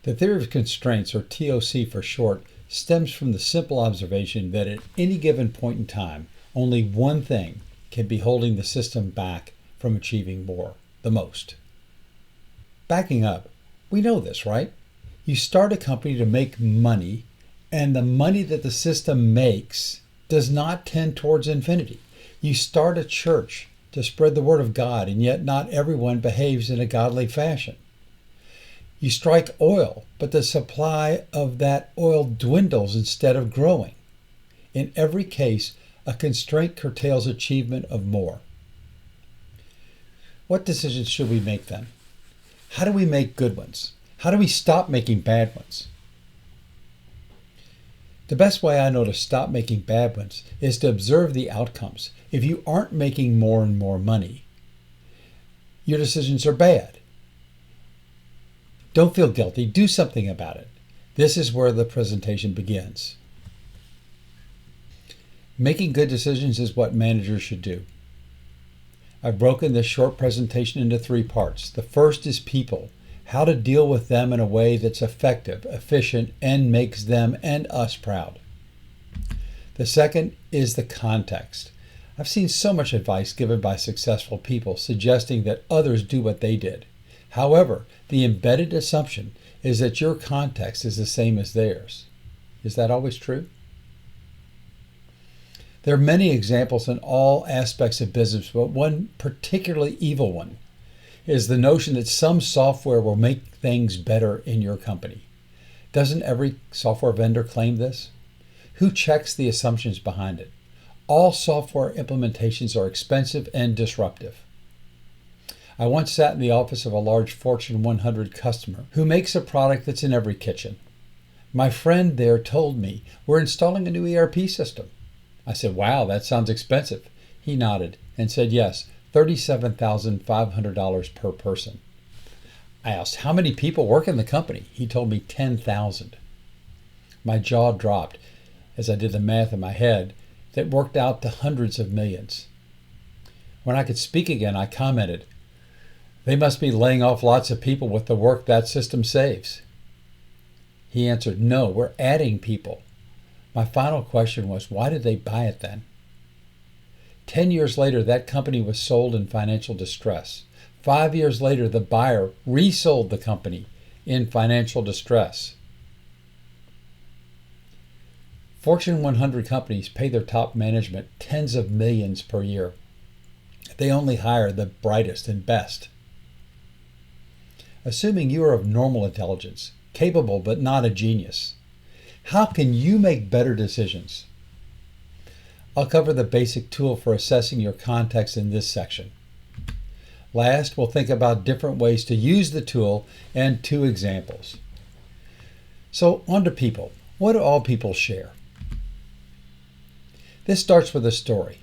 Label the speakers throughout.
Speaker 1: The theory of constraints, or TOC for short, stems from the simple observation that at any given point in time, only one thing can be holding the system back from achieving more, the most. Backing up, we know this, right? You start a company to make money, and the money that the system makes does not tend towards infinity. You start a church to spread the word of God, and yet not everyone behaves in a godly fashion. You strike oil, but the supply of that oil dwindles instead of growing. In every case, a constraint curtails achievement of more. What decisions should we make then? How do we make good ones? How do we stop making bad ones? The best way I know to stop making bad ones is to observe the outcomes. If you aren't making more and more money, your decisions are bad. Don't feel guilty. Do something about it. This is where the presentation begins. Making good decisions is what managers should do. I've broken this short presentation into 3 parts. The first is people, how to deal with them in a way that's effective, efficient, and makes them and us proud. The second is the context. I've seen so much advice given by successful people suggesting that others do what they did. However, the embedded assumption is that your context is the same as theirs. Is that always true? There are many examples in all aspects of business, but one particularly evil one is the notion that some software will make things better in your company. Doesn't every software vendor claim this? Who checks the assumptions behind it? All software implementations are expensive and disruptive. I once sat in the office of a large Fortune 100 customer who makes a product that's in every kitchen. My friend there told me, "We're installing a new ERP system." I said, "Wow, that sounds expensive." He nodded and said, "Yes, $37,500 per person." I asked, "How many people work in the company?" He told me 10,000. My jaw dropped as I did the math in my head that worked out to hundreds of millions. When I could speak again, I commented, "They must be laying off lots of people with the work that system saves." He answered, "No, we're adding people." My final question was, why did they buy it then? 10 years later, that company was sold in financial distress. 5 years later, the buyer resold the company in financial distress. Fortune 100 companies pay their top management tens of millions per year. They only hire the brightest and best. Assuming you are of normal intelligence, capable but not a genius, how can you make better decisions? I'll cover the basic tool for assessing your context in this section. Last, we'll think about different ways to use the tool and 2 examples. So, on to people. What do all people share? This starts with a story.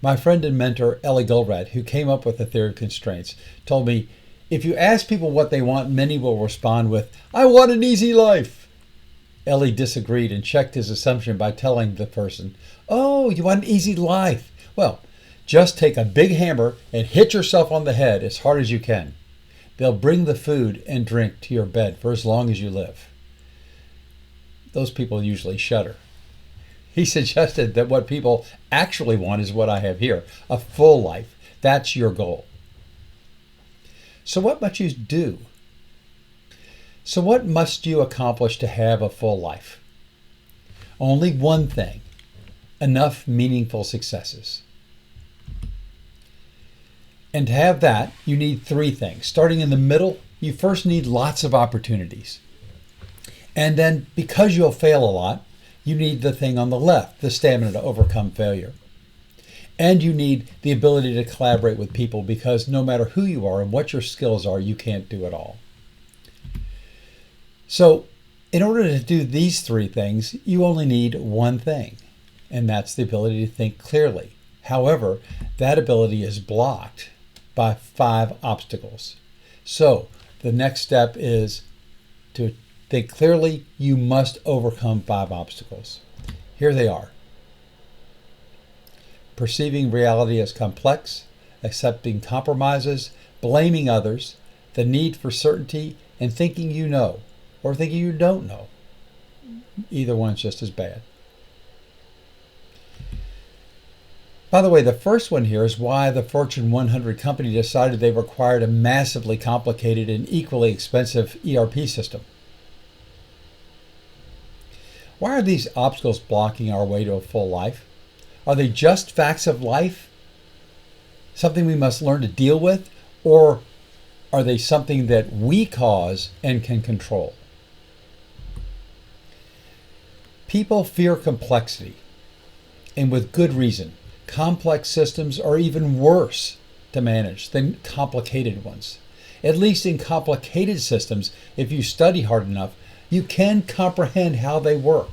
Speaker 1: My friend and mentor, Ellie Goldratt, who came up with the theory of constraints, told me, if you ask people what they want, many will respond with, "I want an easy life." Ellie disagreed and checked his assumption by telling the person, "Oh, you want an easy life? Well, just take a big hammer and hit yourself on the head as hard as you can. They'll bring the food and drink to your bed for as long as you live." Those people usually shudder. He suggested that what people actually want is what I have here, a full life. That's your goal. So what must you do? So what must you accomplish to have a full life? Only one thing: enough meaningful successes. And to have that, you need 3 things. Starting in the middle, you first need lots of opportunities. And then, because you'll fail a lot, you need the thing on the left, the stamina to overcome failure. And you need the ability to collaborate with people, because no matter who you are and what your skills are, you can't do it all. So, in order to do these 3 things, you only need one thing, and that's the ability to think clearly. However, that ability is blocked by 5 obstacles. So, the next step is to think clearly. You must overcome 5 obstacles. Here they are. Perceiving reality as complex, accepting compromises, blaming others, the need for certainty, and thinking you know, or thinking you don't know. Either one's just as bad. By the way, the first one here is why the Fortune 100 company decided they required a massively complicated and equally expensive ERP system. Why are these obstacles blocking our way to a full life? Are they just facts of life? Something we must learn to deal with? Or are they something that we cause and can control? People fear complexity, and with good reason. Complex systems are even worse to manage than complicated ones. At least in complicated systems, if you study hard enough, you can comprehend how they work.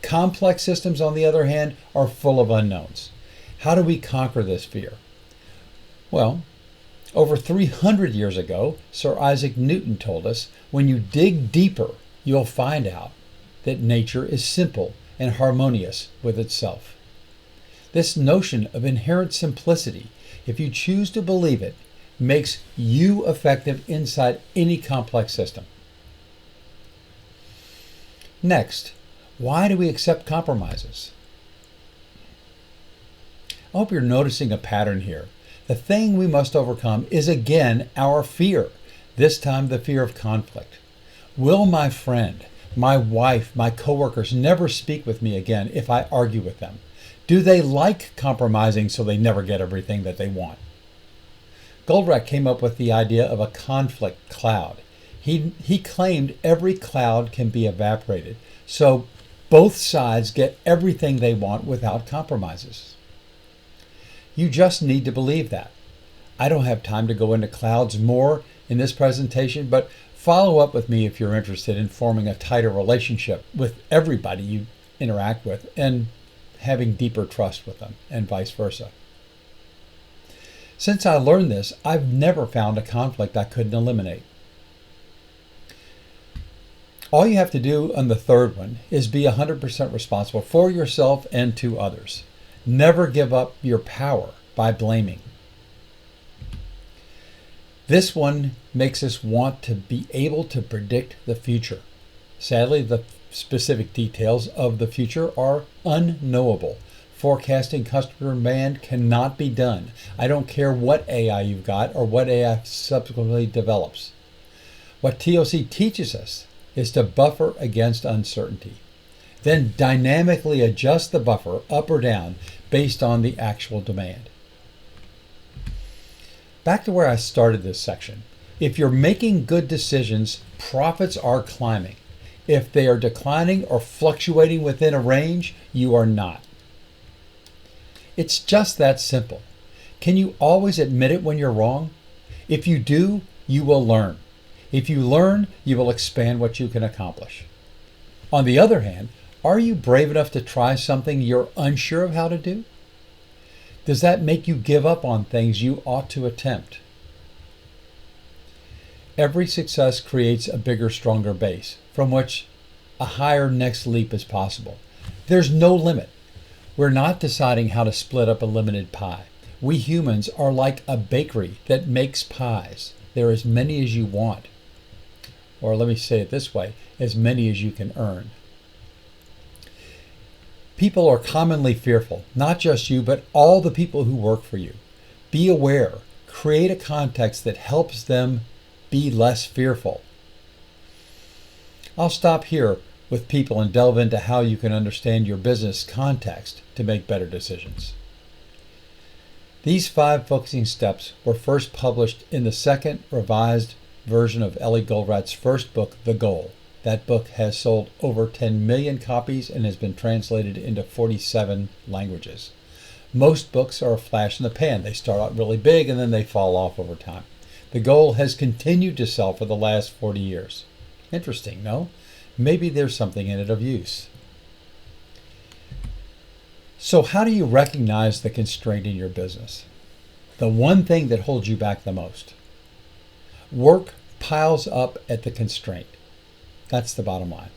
Speaker 1: Complex systems, on the other hand, are full of unknowns. How do we conquer this fear? Well, over 300 years ago, Sir Isaac Newton told us, when you dig deeper, you'll find out that nature is simple and harmonious with itself. This notion of inherent simplicity, if you choose to believe it, makes you effective inside any complex system. Next, why do we accept compromises? I hope you're noticing a pattern here. The thing we must overcome is again our fear, this time the fear of conflict. Will my friend, my wife, my coworkers never speak with me again if I argue with them? Do they like compromising so they never get everything that they want? Goldratt came up with the idea of a conflict cloud. He claimed every cloud can be evaporated, so both sides get everything they want without compromises. You just need to believe that. I don't have time to go into clouds more in this presentation, but follow up with me if you're interested in forming a tighter relationship with everybody you interact with and having deeper trust with them, and vice versa. Since I learned this, I've never found a conflict I couldn't eliminate. All you have to do on the third one is be 100% responsible for yourself and to others. Never give up your power by blaming. This one makes us want to be able to predict the future. Sadly, the specific details of the future are unknowable. Forecasting customer demand cannot be done. I don't care what AI you've got or what AI subsequently develops. What TOC teaches us is to buffer against uncertainty. Then dynamically adjust the buffer up or down based on the actual demand. Back to where I started this section. If you're making good decisions, profits are climbing. If they are declining or fluctuating within a range, you are not. It's just that simple. Can you always admit it when you're wrong? If you do, you will learn. If you learn, you will expand what you can accomplish. On the other hand, are you brave enough to try something you're unsure of how to do? Does that make you give up on things you ought to attempt? Every success creates a bigger, stronger base from which a higher next leap is possible. There's no limit. We're not deciding how to split up a limited pie. We humans are like a bakery that makes pies. There are as many as you want. Or let me say it this way, as many as you can earn. People are commonly fearful, not just you, but all the people who work for you. Be aware. Create a context that helps them be less fearful. I'll stop here with people and delve into how you can understand your business context to make better decisions. These 5 focusing steps were first published in the second revised version of Ellie Goldratt's first book, The Goal. That book has sold over 10 million copies and has been translated into 47 languages. Most books are a flash in the pan. They start out really big and then they fall off over time. The Goal has continued to sell for the last 40 years. Interesting, no? Maybe there's something in it of use. So how do you recognize the constraint in your business? The one thing that holds you back the most. Work piles up at the constraint. That's the bottom line.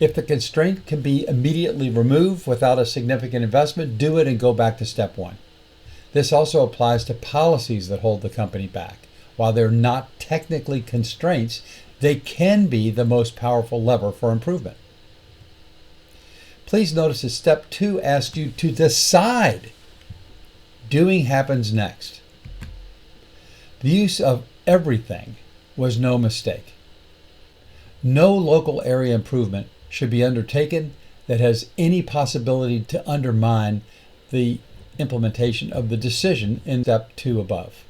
Speaker 1: If the constraint can be immediately removed without a significant investment, do it and go back to step 1. This also applies to policies that hold the company back. While they're not technically constraints, They can be the most powerful lever for improvement. Please notice that step 2 asks you to decide. Doing happens next. The use of everything was no mistake. No local area improvement should be undertaken that has any possibility to undermine the implementation of the decision in step 2 above.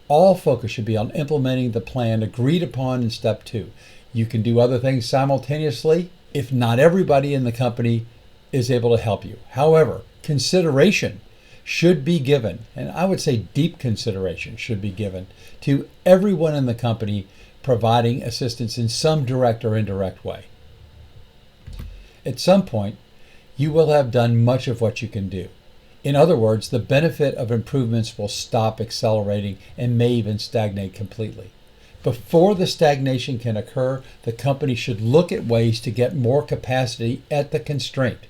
Speaker 1: All focus should be on implementing the plan agreed upon in step 2. You can do other things simultaneously if not everybody in the company is able to help you. However, consideration should be given, and I would say deep consideration should be given to everyone in the company providing assistance in some direct or indirect way. At some point, you will have done much of what you can do. In other words, the benefit of improvements will stop accelerating and may even stagnate completely. Before the stagnation can occur, the company should look at ways to get more capacity at the constraint.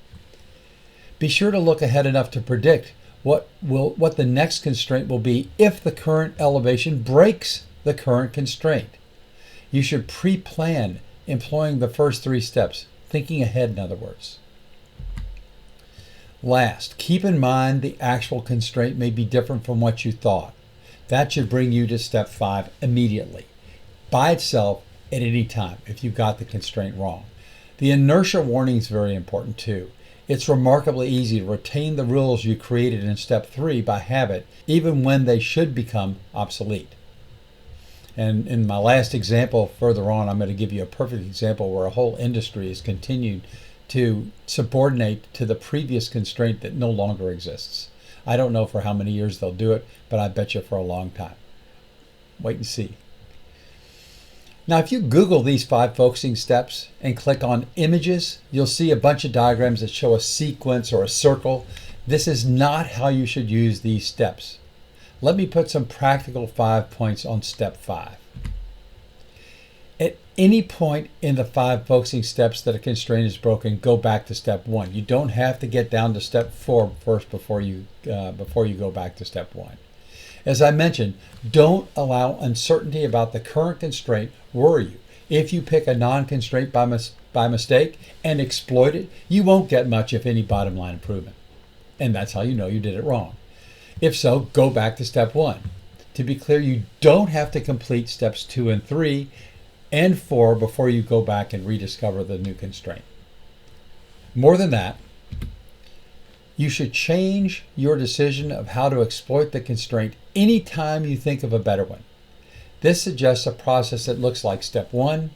Speaker 1: Be sure to look ahead enough to predict what the next constraint will be if the current elevation breaks the current constraint. You should pre-plan employing the first 3 steps, thinking ahead in other words. Last, keep in mind the actual constraint may be different from what you thought. That should bring you to step 5 immediately, by itself at any time if you got the constraint wrong. The inertia warning is very important too. It's remarkably easy to retain the rules you created in step 3 by habit, even when they should become obsolete. And in my last example further on, I'm going to give you a perfect example where a whole industry has continued to subordinate to the previous constraint that no longer exists. I don't know for how many years they'll do it, but I bet you for a long time. Wait and see. Now, if you Google these 5 focusing steps and click on images, you'll see a bunch of diagrams that show a sequence or a circle. This is not how you should use these steps. Let me put some practical 5 points on step 5. At any point in the 5 focusing steps that a constraint is broken, go back to step 1. You don't have to get down to step 4 first before you go back to step 1. As I mentioned, don't allow uncertainty about the current constraint worry you. If you pick a non-constraint by mistake and exploit it, you won't get much, if any, bottom line improvement. And that's how you know you did it wrong. If so, go back to step 1. To be clear, you don't have to complete steps 2 and 3 and 4 before you go back and rediscover the new constraint. More than that, you should change your decision of how to exploit the constraint anytime you think of a better one. This suggests a process that looks like step 1,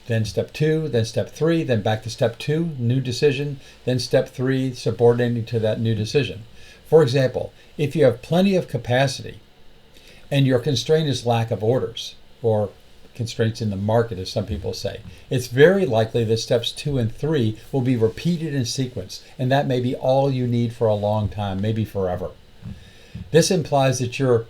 Speaker 1: then step 2, then step 3, then back to step 2, new decision, then step 3, subordinating to that new decision. For example, if you have plenty of capacity and your constraint is lack of orders, or constraints in the market, as some people say, it's very likely that steps 2 and 3 will be repeated in sequence, and that may be all you need for a long time, maybe forever. This implies that your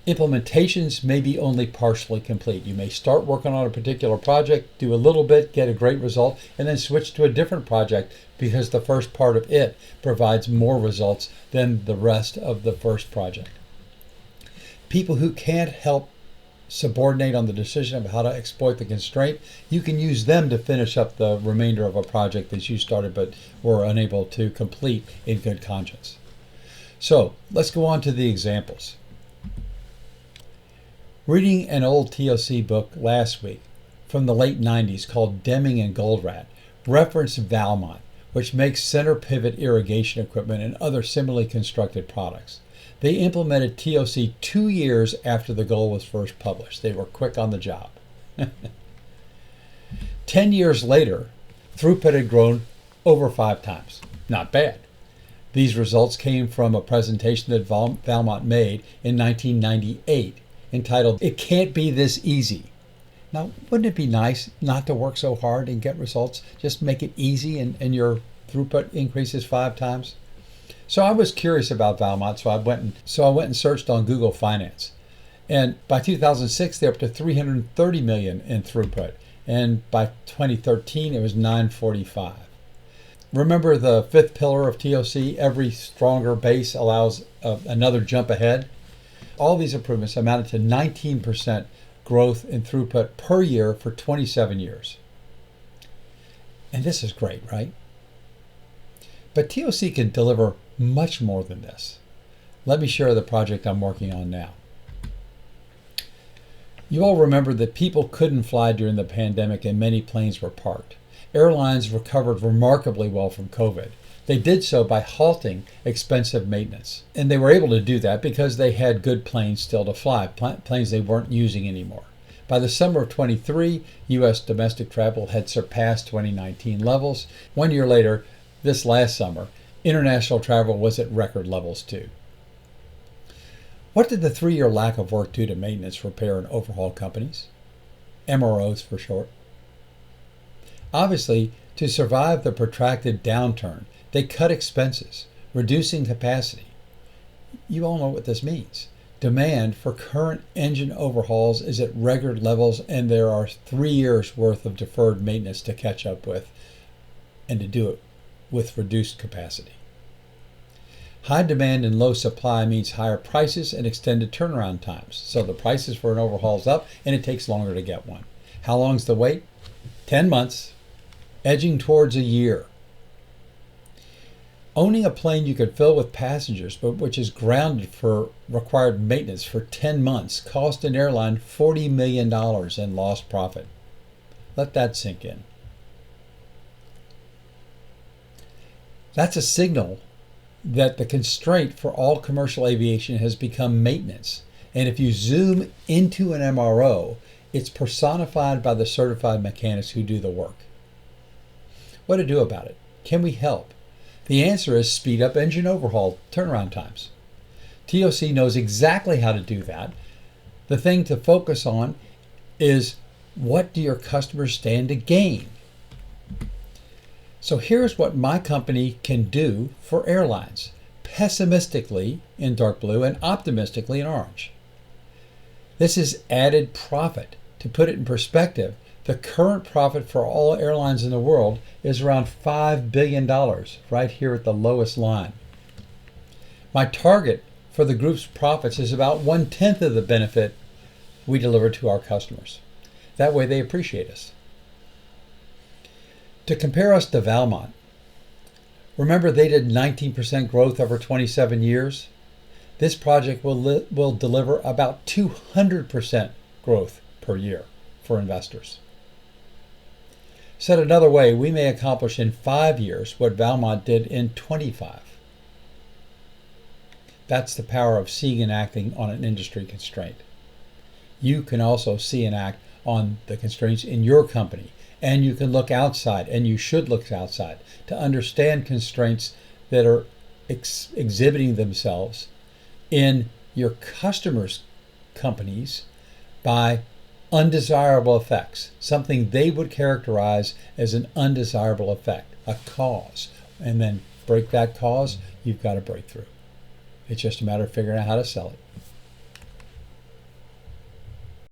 Speaker 1: implementations may be only partially complete. You may start working on a particular project, do a little bit, get a great result, and then switch to a different project because the first part of it provides more results than the rest of the first project. People who can't help subordinate on the decision of how to exploit the constraint, you can use them to finish up the remainder of a project that you started but were unable to complete in good conscience. So let's go on to the examples. Reading an old TOC book last week from the late 90s called Deming and Goldratt referenced Valmont, which makes center pivot irrigation equipment and other similarly constructed products. They implemented TOC 2 years after the goal was first published. They were quick on the job. 10 years later, throughput had grown over 5 times. Not bad. These results came from a presentation that Valmont made in 1998 entitled, "It Can't Be This Easy." Now, wouldn't it be nice not to work so hard and get results? Just make it easy and your throughput increases 5 times? So I was curious about Valmont, so I went and searched on Google Finance. And by 2006, they're up to 330 million in throughput. And by 2013, it was 945. Remember the 5th pillar of TOC, every stronger base allows another jump ahead? All these improvements amounted to 19% growth in throughput per year for 27 years. And this is great, right? But TOC can deliver much more than this. Let me share the project I'm working on now. You all remember that people couldn't fly during the pandemic and many planes were parked. Airlines recovered remarkably well from COVID. They did so by halting expensive maintenance. And they were able to do that because they had good planes still to fly, planes they weren't using anymore. By the summer of 23, U.S. domestic travel had surpassed 2019 levels. 1 year later, this last summer, international travel was at record levels too. What did the 3-year lack of work do to maintenance, repair, and overhaul companies? MROs for short. Obviously, to survive the protracted downturn, they cut expenses, reducing capacity. You all know what this means. Demand for current engine overhauls is at record levels, and there are 3 years worth of deferred maintenance to catch up with, and to do it with reduced capacity. High demand and low supply means higher prices and extended turnaround times. So the prices for an overhaul is up, and it takes longer to get one. How long's the wait? 10 months, edging towards a year. Owning a plane you could fill with passengers, but which is grounded for required maintenance for 10 months, cost an airline $40 million in lost profit. Let that sink in. That's a signal that the constraint for all commercial aviation has become maintenance. And if you zoom into an MRO, it's personified by the certified mechanics who do the work. What to do about it? Can we help? The answer is speed up engine overhaul turnaround times. TOC knows exactly how to do that. The thing to focus on is, what do your customers stand to gain? So here's what my company can do for airlines, pessimistically in dark blue and optimistically in orange. This is added profit. To put it in perspective, the current profit for all airlines in the world is around $5 billion, right here at the lowest line. My target for the group's profits is about 1/10 of the benefit we deliver to our customers. That way they appreciate us. To compare us to Valmont, remember they did 19% growth over 27 years? This project will deliver about 200% growth per year for investors. Said another way, we may accomplish in 5 years what Valmont did in 25. That's the power of seeing and acting on an industry constraint. You can also see and act on the constraints in your company. And you can look outside, and you should look outside to understand constraints that are exhibiting themselves in your customers' companies by undesirable effects, something they would characterize as an undesirable effect, a cause. And then break that cause, you've got a breakthrough. It's just a matter of figuring out how to sell it.